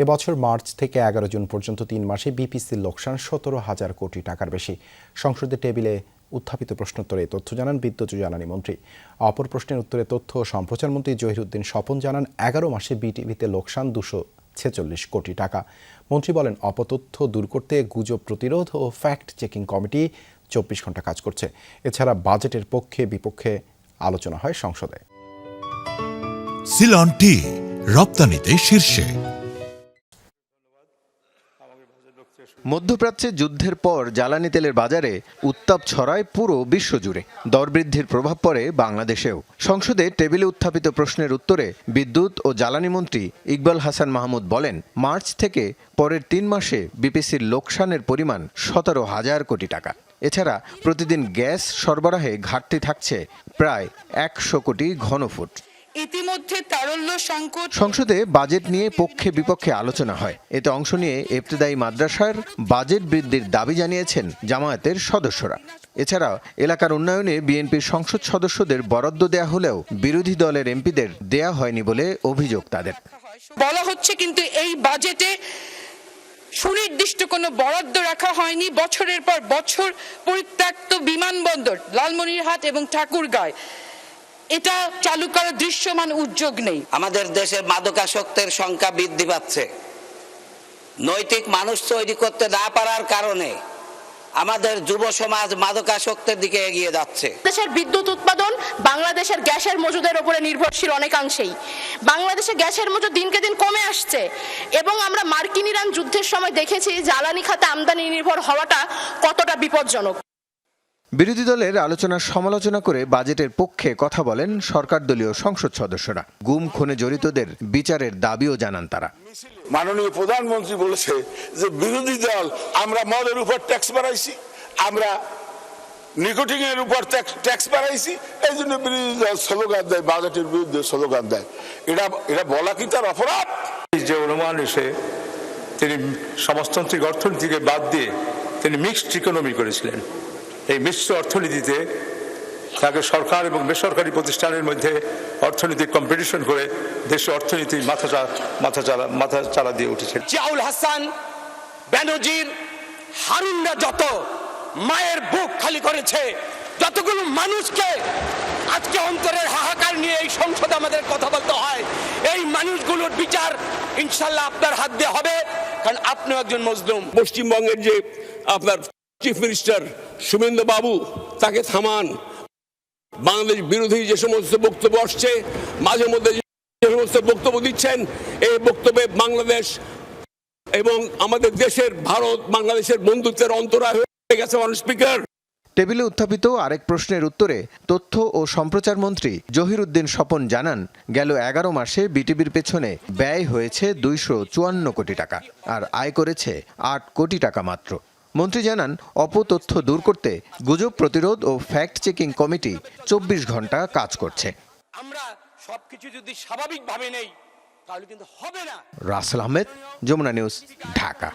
এবছর মার্চ থেকে 11 জুন পর্যন্ত 3 মাসে বিপিসির লোকসান 17,000 কোটি টাকার বেশি। সংসদের টেবিলে উত্থাপিত প্রশ্নোত্তরে এই তথ্য জানান বিদ্যুৎ ও জ্বালানি মন্ত্রী। অপর প্রশ্নের উত্তরে তথ্য ও সম্প্রচার মন্ত্রী জহিরুদ্দিন স্বপন জানান 11 মাসে বিটিভিতে লোকসান 246 কোটি টাকা। মন্ত্রী বলেন, অপতথ্য দূর করতে গুজব প্রতিরোধ ও ফ্যাক্ট চেকিং কমিটি 24 ঘন্টা কাজ করছে। এছাড়া বাজেটের পক্ষে বিপক্ষে আলোচনা হয় সংসদে। সিলন টি রপ্তানিতে শীর্ষে। মধ্যপ্রাচ্যে যুদ্ধের পর জ্বালানি তেলের বাজারে উত্তাপ ছড়ায় পুরো বিশ্বজুড়ে। দরবৃদ্ধির প্রভাব পড়ে বাংলাদেশেও। সংসদে টেবিলে উত্থাপিত প্রশ্নের উত্তরে বিদ্যুৎ ও জ্বালানি মন্ত্রী ইকবাল হাসান মাহমুদ বলেন, মার্চ থেকে পরের 3 মাসে বিপিসির লোকসানের পরিমাণ 17,000 কোটি টাকা। এছাড়া প্রতিদিন গ্যাস সরবরাহে ঘাটতি থাকছে প্রায় 100 কোটি ঘনফুট। ইতিমধ্যে তারল্য সংকট। সংসদে বাজেট নিয়ে পক্ষে বিপক্ষে আলোচনা হয়। এতে অংশ নিয়ে ইবতেদায়ী মাদ্রাসার বাজেট বৃদ্ধির দাবি জানিয়েছেন জামায়াতের সদস্যরা। এছাড়া এলাকার উন্নয়নে বিএনপির সংসদ সদস্যদের বরাদ্দ দেয়া হলেও বিরোধী দলের এমপিদের দেয়া হয়নি বলে অভিযোগ তাদের। বলা হচ্ছে কিন্তু এই বাজেটে সুনির্দিষ্ট কোনো বরাদ্দ রাখা হয়নি। বছরের পর বছর পরিত্যক্ত বিমানবন্দর লালমনিরহাট এবং ঠাকুরগাঁও এটা চালু করার দৃশ্যমান উদ্যোগ নেই। আমাদের দেশের মাদকাসক্তের সংখ্যা বৃদ্ধি পাচ্ছে। নৈতিক মানুষ তৈরি করতে না পারার কারণে আমাদের যুব সমাজ মাদকাসক্তের দিকে এগিয়ে যাচ্ছে। দেশের বিদ্যুৎ উৎপাদন বাংলাদেশের গ্যাসের মজুদের উপরে নির্ভরশীল অনেকাংশেই। বাংলাদেশে গ্যাসের মজুদ দিনকে দিন কমে আসছে এবং আমরা মার্কিন ইরান যুদ্ধের সময় দেখেছি জ্বালানি খাতে আমদানি নির্ভর হওয়াটা কতটা বিপজ্জনক। বিরোধী দলের আলোচনার সমালোচনা করে বাজেটের পক্ষে কথা বলেন সরকার দলীয় সংসদ সদস্যরা। গুম খুনে জড়িতদের বিচারের দাবিও জানান তারা। মাননীয় প্রধানমন্ত্রী বলেছে যে বিরোধী দল আমরা মদের উপর ট্যাক্স বাড়াইছি, আমরা নিকোটিন এর উপর ট্যাক্স বাড়াইছি, এই জন্য বিরোধী দল স্লোগান দেয়, বাজেটের বিরুদ্ধে স্লোগান দেয়। এটা বলা কি তার অপরাধ? যে অনুমান এসে তিনি সমাজতান্ত্রিক অর্থনীতিকে বাদ দিয়ে তিনি মিক্সড ইকোনমি করেছিলেন। এই মিশ্র অর্থনীতিতে তাকে সরকার এবং বেসরকারি প্রতিষ্ঠানের মধ্যে অর্থনৈতিক কম্পিটিশন করে দেশের অর্থনীতি মাথা চালা দিয়ে উঠেছে। জিয়াউল হাসান, বেনজির, হারুনরা যত মায়ের বুক খালি করেছে, যতগুলো মানুষকে আজকে অন্তরের হাহাকার নিয়ে এই সংসদে আমাদের কথা বলতে হয়, এই মানুষগুলোর বিচার ইনশাল্লাহ আপনার হাত দিয়ে হবে, কারণ আপনিও একজন মজলুম। পশ্চিমবঙ্গের যে আপনার চিফ মিনিস্টার শুভেন্দু বাবু, তাকে থামান। বাংলাদেশ বিরোধী যে সমস্ত বক্তব্য আসছে, মাঝে মধ্যে যে সমস্ত বক্তব্য দিচ্ছেন, এই বক্তব্যে বাংলাদেশ এবং আমাদের দেশের ভারত বাংলাদেশের বন্ধুত্বের অন্তরায় হয়ে গেছে। স্পিকার, টেবিলে উত্থাপিত আরেক প্রশ্নের উত্তরে তথ্য ও সম্প্রচার মন্ত্রী জহিরুদ্দিন স্বপন জানান, গেল 11 মাসে বিটিভির পেছনে ব্যয় হয়েছে 254 কোটি টাকা, আর আয় করেছে 8 কোটি টাকা মাত্র। মন্ত্রী জানান, অপতথ্য দূর করতে গুজব প্রতিরোধ ও ফ্যাক্ট চেকিং কমিটি 24 ঘন্টা কাজ করছে। আমরা সবকিছু যদি স্বাভাবিকভাবে নেই তাহলে কিন্তু হবে না। রাসেল আহমেদ, যমুনা নিউজ, ঢাকা।